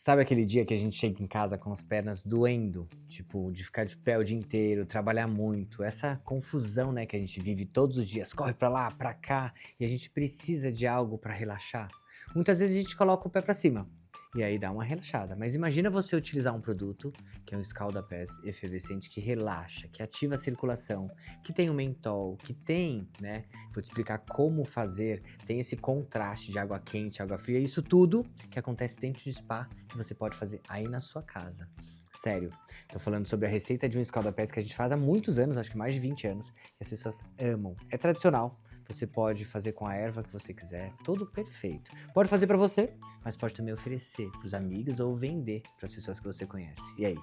Sabe aquele dia que a gente chega em casa com as pernas doendo? Tipo, de ficar de pé o dia inteiro, trabalhar muito, essa confusão, né, que a gente vive todos os dias, corre pra lá, pra cá, e a gente precisa de algo pra relaxar. Muitas vezes a gente coloca o pé pra cima e aí dá uma relaxada. Mas imagina você utilizar um produto que é um escalda-pés efervescente que relaxa, que ativa a circulação, que tem o mentol, que tem, né? Vou te explicar como fazer, tem esse contraste de água quente, água fria, isso tudo que acontece dentro de spa que você pode fazer aí na sua casa. Sério, tô falando sobre a receita de um escalda-pés que a gente faz há muitos anos, acho que mais de 20 anos, e as pessoas amam. É tradicional, você pode fazer com a erva que você quiser, tudo perfeito. Pode fazer pra você, mas pode também oferecer pros amigos ou vender para as pessoas que você conhece. E aí,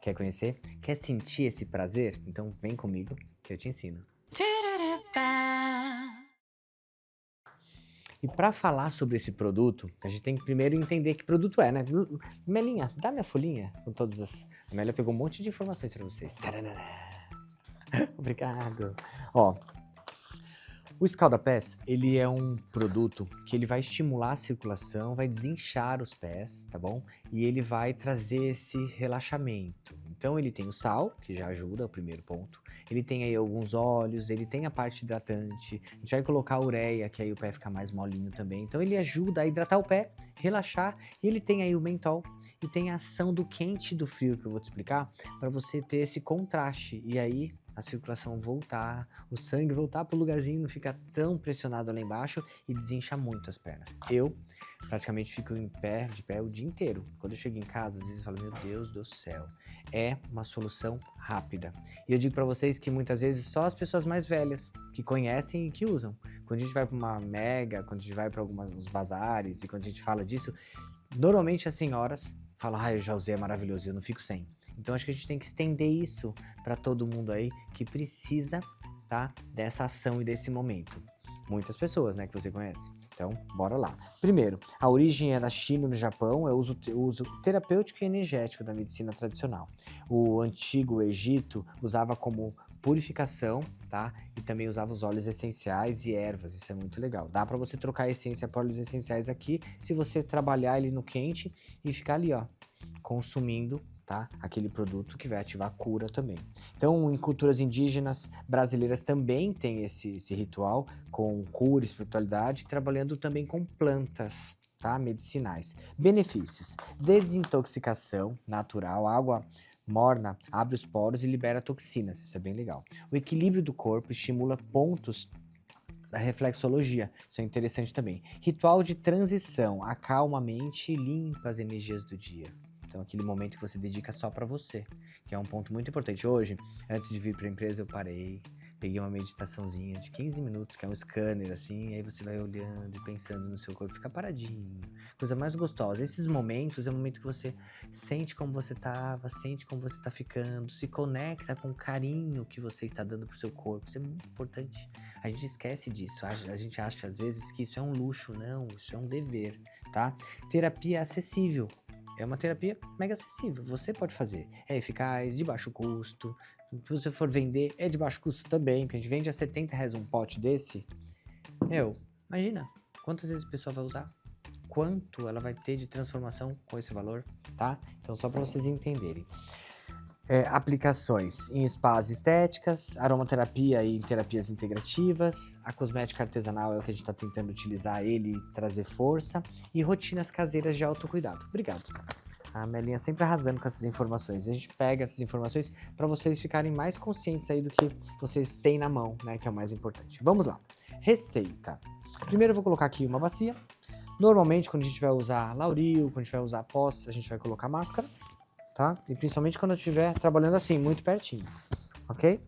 quer conhecer? Quer sentir esse prazer? Então vem comigo que eu te ensino. E para falar sobre esse produto, a gente tem que primeiro entender que produto é, né? Melinha, dá minha folhinha com todas as. A Melia pegou um monte de informações para vocês. Tararara. Obrigado. Ó, o escalda-pés, ele é um produto que ele vai estimular a circulação, vai desinchar os pés, tá bom? E ele vai trazer esse relaxamento. Então ele tem o sal, que já ajuda, é o primeiro ponto. Ele tem aí alguns óleos, ele tem a parte hidratante. A gente vai colocar a ureia, que aí o pé fica mais molinho também. Então ele ajuda a hidratar o pé, relaxar. E ele tem aí o mentol e tem a ação do quente e do frio, que eu vou te explicar, para você ter esse contraste. E aí a circulação voltar, o sangue voltar pro lugarzinho, não fica tão pressionado lá embaixo e desincha muito as pernas. Eu praticamente fico de pé o dia inteiro. Quando eu chego em casa, às vezes eu falo, meu Deus do céu, é uma solução rápida. E eu digo pra vocês que muitas vezes só as pessoas mais velhas que conhecem e que usam. Quando a gente vai pra uma mega, quando a gente vai pra alguns bazares e quando a gente fala disso, normalmente as senhoras falam, ah, eu já usei, é maravilhoso, eu não fico sem. Então acho que a gente tem que estender isso para todo mundo aí que precisa, tá, dessa ação e desse momento. Muitas pessoas, né, que você conhece. Então, bora lá. Primeiro, a origem é da China e no Japão, é o uso terapêutico e energético da medicina tradicional. O antigo Egito usava como purificação, tá? E também usava os óleos essenciais e ervas, isso é muito legal. Dá para você trocar a essência por óleos essenciais aqui, se você trabalhar ele no quente e ficar ali, ó, consumindo, tá? Aquele produto que vai ativar a cura também. Então, em culturas indígenas brasileiras também tem esse ritual com cura, espiritualidade, trabalhando também com plantas, tá? Medicinais. Benefícios: desintoxicação natural, água morna abre os poros e libera toxinas, isso é bem legal. O equilíbrio do corpo estimula pontos da reflexologia, isso é interessante também. Ritual de transição, acalma a mente e limpa as energias do dia. Então, aquele momento que você dedica só para você, que é um ponto muito importante. Hoje, antes de vir para a empresa, eu parei, peguei uma meditaçãozinha de 15 minutos, que é um scanner, assim, e aí você vai olhando e pensando no seu corpo, fica paradinho, coisa mais gostosa. Esses momentos é o momento que você sente como você tava, sente como você tá ficando, se conecta com o carinho que você está dando pro seu corpo, isso é muito importante. A gente esquece disso, a gente acha às vezes que isso é um luxo, não, isso é um dever, tá? Terapia acessível. É uma terapia mega acessível, você pode fazer. É eficaz, de baixo custo. Se você for vender, é de baixo custo também, porque a gente vende a R$ 70 um pote desse. Imagina quantas vezes a pessoa vai usar, quanto ela vai ter de transformação com esse valor, tá? Então, só para vocês entenderem. Aplicações em spas estéticas, aromaterapia e em terapias integrativas, a cosmética artesanal é o que a gente está tentando utilizar ele e trazer força, e rotinas caseiras de autocuidado. Obrigado. A Melinha sempre arrasando com essas informações. A gente pega essas informações para vocês ficarem mais conscientes aí do que vocês têm na mão, né, que é o mais importante. Vamos lá. Receita. Primeiro eu vou colocar aqui uma bacia. Normalmente quando a gente vai usar Lauril, quando a gente vai usar pós, a gente vai colocar máscara, tá? E principalmente quando eu estiver trabalhando assim, muito pertinho, ok?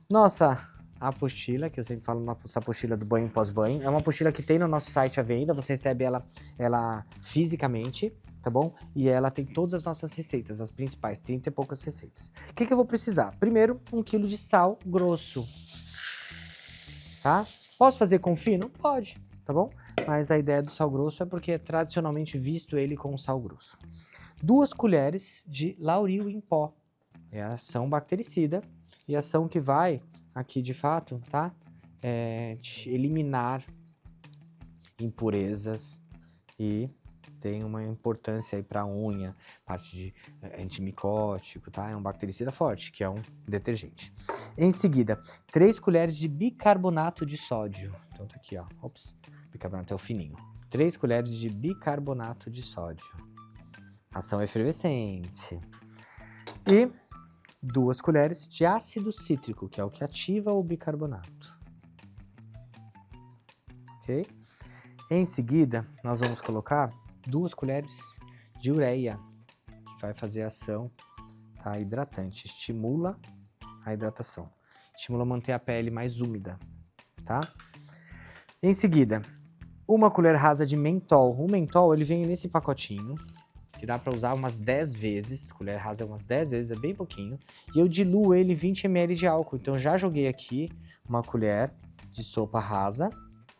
Nossa apostila, que eu sempre falo, nossa apostila do banho pós-banho, é uma apostila que tem no nosso site à venda, você recebe ela fisicamente, tá bom? E ela tem todas as nossas receitas, as principais, 30 e poucas receitas. O que eu vou precisar? Primeiro, 1 quilo de sal grosso, tá? Posso fazer com fino? Pode, tá bom? Mas a ideia do sal grosso é porque é tradicionalmente visto ele com sal grosso. 2 colheres de Lauril em pó, é a ação bactericida e a ação que vai aqui de fato, tá? Eliminar impurezas e tem uma importância aí para unha, parte de antimicótico, tá? É um bactericida forte, que é um detergente. Em seguida, 3 colheres de bicarbonato de sódio. Então tá aqui, ó. Ops, bicarbonato é o fininho. 3 colheres de bicarbonato de sódio. Ação efervescente. E 2 colheres de ácido cítrico, que é o que ativa o bicarbonato. Ok? Em seguida, nós vamos colocar 2 colheres de ureia, que vai fazer a ação, tá, hidratante. Estimula a hidratação. Estimula a manter a pele mais úmida, tá? Em seguida, 1 colher rasa de mentol. O mentol, ele vem nesse pacotinho, que dá para usar umas 10 vezes. Colher rasa umas 10 vezes, é bem pouquinho. E eu diluo ele 20 ml de álcool. Então, já joguei aqui 1 colher de sopa rasa,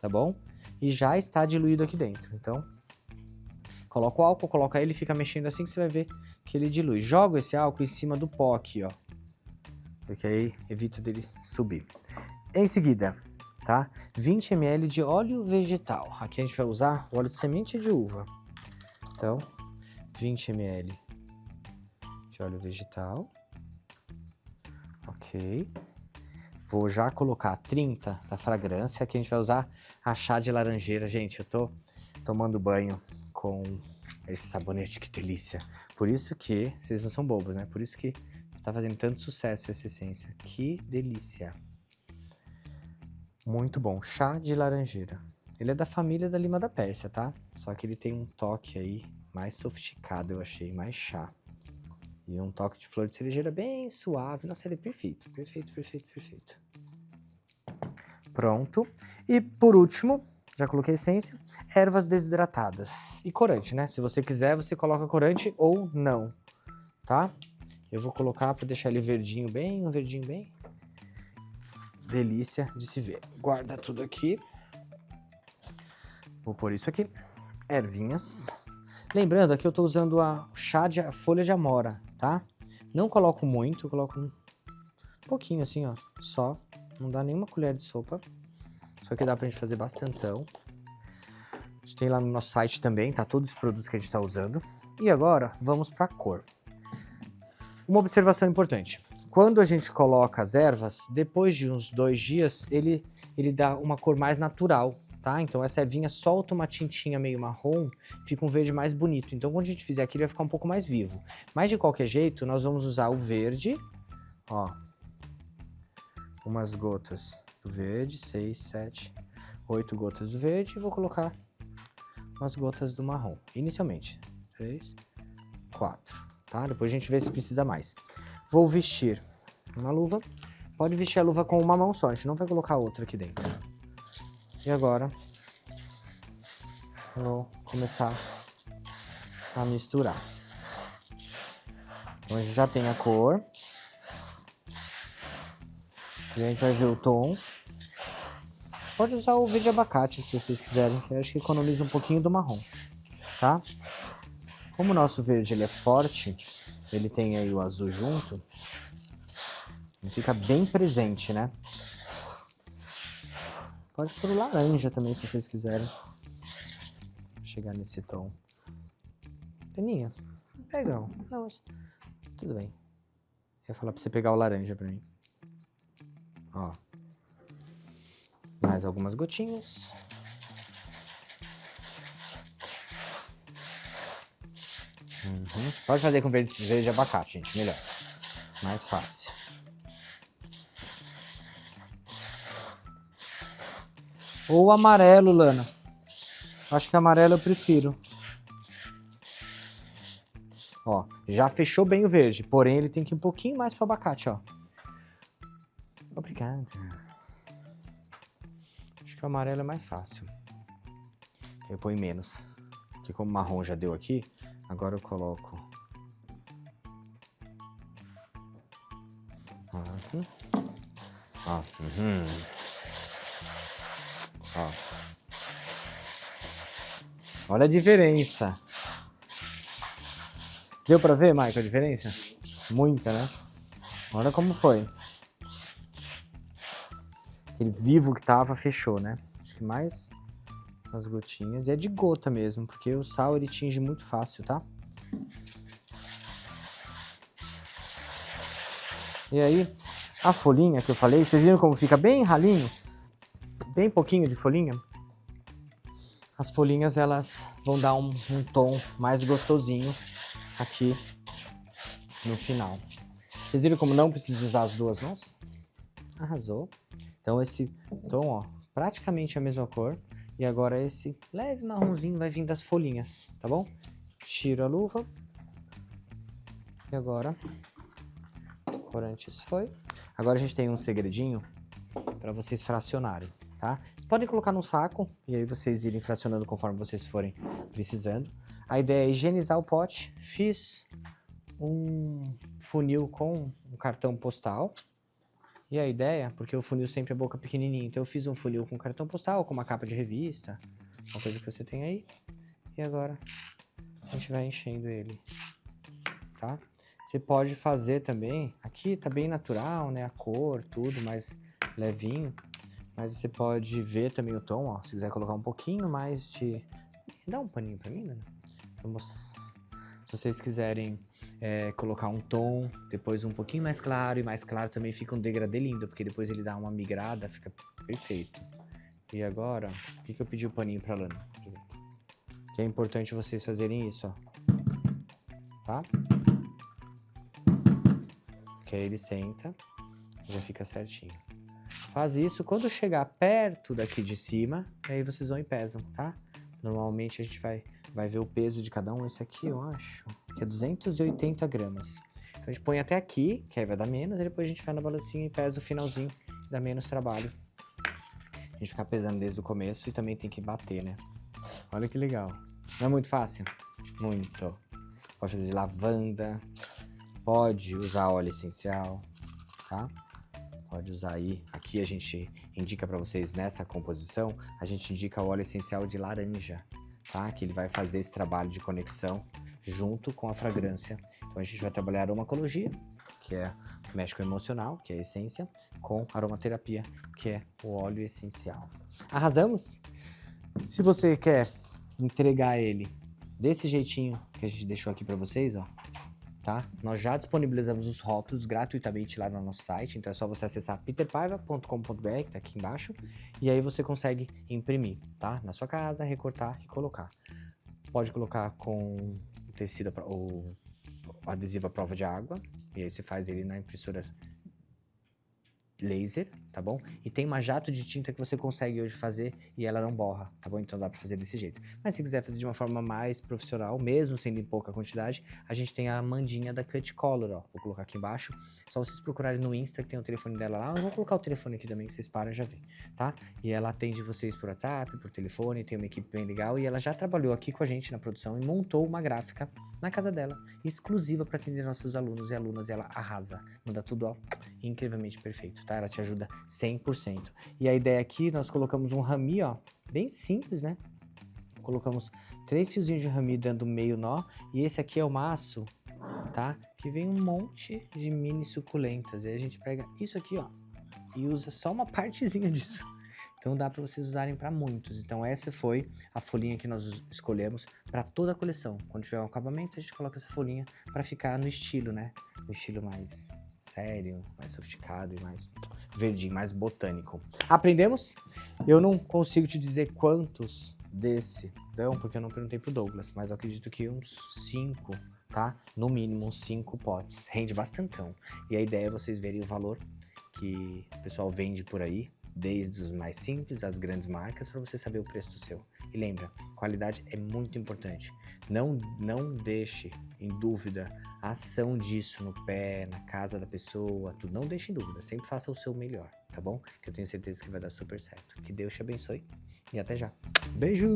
tá bom? E já está diluído aqui dentro. Então, coloca o álcool, coloca ele e fica mexendo assim que você vai ver que ele dilui. Jogo esse álcool em cima do pó aqui, ó. Porque aí evito dele subir. Em seguida, tá? 20 ml de óleo vegetal. Aqui a gente vai usar o óleo de semente de uva. Então, 20 ml de óleo vegetal. Ok. Vou já colocar 30 da fragrância. Aqui a gente vai usar a chá de laranjeira. Gente, eu tô tomando banho com esse sabonete, que delícia. Por isso que, vocês não são bobos, né? Por isso que tá fazendo tanto sucesso essa essência. Que delícia. Muito bom. Chá de laranjeira. Ele é da família da lima da Pérsia, tá? Só que ele tem um toque aí mais sofisticado, eu achei, mais chá. E um toque de flor de cerejeira bem suave. Nossa, ele é perfeito, perfeito, perfeito, perfeito. Pronto. E por último, já coloquei essência, ervas desidratadas. E corante, né? Se você quiser, você coloca corante ou não, tá? Eu vou colocar para deixar ele verdinho bem, um verdinho bem. Delícia de se ver. Guarda tudo aqui. Vou pôr isso aqui. Ervinhas. Lembrando, aqui eu tô usando a folha de amora, tá? Não coloco muito, eu coloco um pouquinho assim, ó. Só. Não dá nenhuma colher de sopa. Só que dá pra gente fazer bastantão. A gente tem lá no nosso site também, tá? Todos os produtos que a gente tá usando. E agora, vamos pra cor. Uma observação importante. Quando a gente coloca as ervas, depois de uns 2 dias, ele dá uma cor mais natural, tá? Então essa ervinha solta uma tintinha meio marrom, fica um verde mais bonito. Então quando a gente fizer aqui, ele vai ficar um pouco mais vivo. Mas de qualquer jeito, nós vamos usar o verde, ó. Umas gotas do verde, 6, 7, 8 gotas do verde. E vou colocar umas gotas do marrom, inicialmente. 3, 4, tá? Depois a gente vê se precisa mais. Vou vestir uma luva. Pode vestir a luva com uma mão só, a gente não vai colocar outra aqui dentro. E agora, vou começar a misturar. Então a gente já tem a cor. E a gente vai ver o tom. Pode usar o verde abacate se vocês quiserem, que eu acho que economiza um pouquinho do marrom, tá? Como o nosso verde ele é forte, ele tem aí o azul junto, ele fica bem presente, né? Pode pôr o laranja também, se vocês quiserem. Chegar nesse tom. Peninha, pega um. Não, mas tudo bem. Eu ia falar pra você pegar o laranja pra mim. Ó. Mais algumas gotinhas. Pode fazer com verde abacate, gente, melhor. Mais fácil. Ou amarelo, Lana. Acho que amarelo eu prefiro. Ó, já fechou bem o verde, porém ele tem que ir um pouquinho mais pro abacate, ó. Obrigado. Acho que o amarelo é mais fácil. Eu ponho menos. Porque como o marrom já deu aqui, agora eu coloco. Aqui. Ó. Ó. Olha a diferença. Deu pra ver, Michael, a diferença? Muita, né? Olha como foi. Aquele vivo que tava, fechou, né? Acho que mais as gotinhas. E é de gota mesmo, porque o sal ele tinge muito fácil, tá? E aí, a folhinha que eu falei, vocês viram como fica bem ralinho? Bem pouquinho de folhinha? As folhinhas, elas vão dar um tom mais gostosinho aqui no final. Vocês viram como não precisa usar as duas mãos? Arrasou. Então esse tom, ó, praticamente a mesma cor. E agora esse leve marronzinho vai vir das folhinhas, tá bom? Tiro a luva. E agora, o corante foi. Agora a gente tem um segredinho para vocês fracionarem, tá? Vocês podem colocar num saco e aí vocês irem fracionando conforme vocês forem precisando. A ideia é higienizar o pote. Fiz um funil com um cartão postal. E a ideia, porque o funil sempre é boca pequenininha, então eu fiz um funil com cartão postal, com uma capa de revista, uma coisa que você tem aí. E agora a gente vai enchendo ele, tá? Você pode fazer também, aqui tá bem natural, né, a cor, tudo mais levinho. Mas você pode ver também o tom, ó, se quiser colocar um pouquinho mais de... Dá um paninho pra mim, né? Vamos... Se vocês quiserem colocar um tom, depois um pouquinho mais claro, e mais claro também fica um degradê lindo, porque depois ele dá uma migrada, fica perfeito. E agora, o que eu pedi o paninho pra Lana? Que é importante vocês fazerem isso, ó. Tá? Que aí ele senta, já fica certinho. Faz isso, quando chegar perto daqui de cima, aí vocês vão e pesam, tá? Normalmente a gente vai ver o peso de cada um. Esse aqui eu acho que é 280 gramas. Então a gente põe até aqui, que aí vai dar menos, e depois a gente vai na balancinha e pesa o finalzinho, dá menos trabalho. A gente ficar pesando desde o começo e também tem que bater, né? Olha que legal. Não é muito fácil? Muito. Pode fazer de lavanda, pode usar óleo essencial, tá? Pode usar aí. Aqui a gente indica para vocês nessa composição, a gente indica o óleo essencial de laranja, tá? Que ele vai fazer esse trabalho de conexão junto com a fragrância. Então a gente vai trabalhar aromatologia, que é o mexe com o emocional, que é a essência, com aromaterapia, que é o óleo essencial. Arrasamos? Se você quer entregar ele desse jeitinho que a gente deixou aqui para vocês, ó, tá? Nós já disponibilizamos os rótulos gratuitamente lá no nosso site, então é só você acessar peterpaiva.com.br, que tá aqui embaixo, e aí você consegue imprimir, tá? Na sua casa, recortar e colocar. Pode colocar com o tecido, o adesivo à prova de água, e aí você faz ele na impressora laser, tá bom? E tem uma jato de tinta que você consegue hoje fazer e ela não borra, tá bom? Então dá pra fazer desse jeito. Mas se quiser fazer de uma forma mais profissional, mesmo sendo em pouca quantidade, a gente tem a Mandinha da Cut Color, ó. Vou colocar aqui embaixo. Só vocês procurarem no Insta, que tem o telefone dela lá. Eu vou colocar o telefone aqui também, que vocês param e já vê, tá? E ela atende vocês por WhatsApp, por telefone, tem uma equipe bem legal. E ela já trabalhou aqui com a gente na produção e montou uma gráfica na casa dela, exclusiva para atender nossos alunos e alunas. E ela arrasa, manda tudo, ó, incrivelmente perfeito, tá? Ela te ajuda 100%. E a ideia aqui, nós colocamos um rami, ó, bem simples, né? Colocamos 3 fiozinhos de rami dando meio nó, e esse aqui é o maço, tá? Que vem um monte de mini suculentas. E aí a gente pega isso aqui, ó, e usa só uma partezinha disso. Então dá para vocês usarem para muitos. Então essa foi a folhinha que nós escolhemos para toda a coleção. Quando tiver um acabamento, a gente coloca essa folhinha para ficar no estilo, né? No estilo mais sério, mais sofisticado e mais verdinho, mais botânico. Aprendemos? Eu não consigo te dizer quantos desse dão, porque eu não perguntei pro Douglas, mas eu acredito que uns 5, tá? No mínimo uns 5 potes. Rende bastantão. E a ideia é vocês verem o valor que o pessoal vende por aí, desde os mais simples às grandes marcas, para você saber o preço do seu. E lembra, qualidade é muito importante. Não deixe em dúvida a ação disso no pé, na casa da pessoa, tudo. Não deixe em dúvida, sempre faça o seu melhor, tá bom? Que eu tenho certeza que vai dar super certo. Que Deus te abençoe e até já. Beijo!